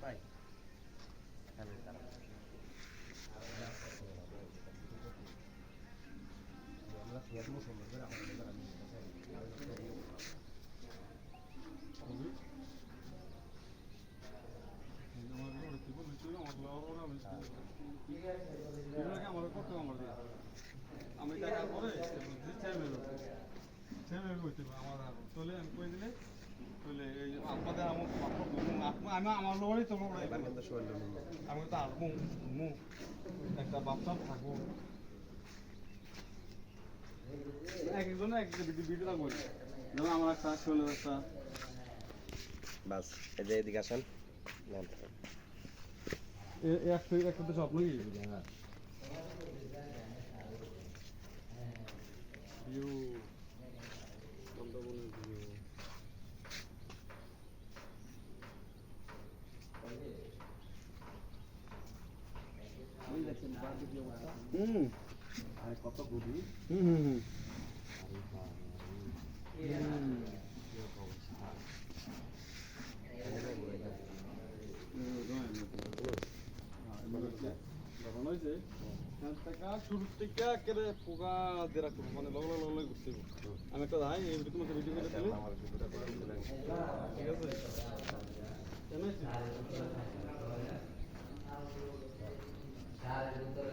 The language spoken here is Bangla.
ভাই আমি টাকা পরে সেভেন হইতে আমার চলে আমি কই দিলে চলে এই আপনাদের আমি আমার লোকই তো আমি তো আসবো একটা বাচ্চা থাকবো এক একজনে এক ভিডিও লাগবে যেমন আমার একটা চলে একটা বাস এই যে এদিকে আসেন একটা তো স্বপ্ন কি ভিউ সুন্দরবনের ভিউ কত গভীর শুরু থেকে একেবারে পোকা দেরা করবো মানে লগলা লগলাই ঘুরতে আমি একটা যাই এই তোমাকে ভিডিও করে দিলে ঠিক আছে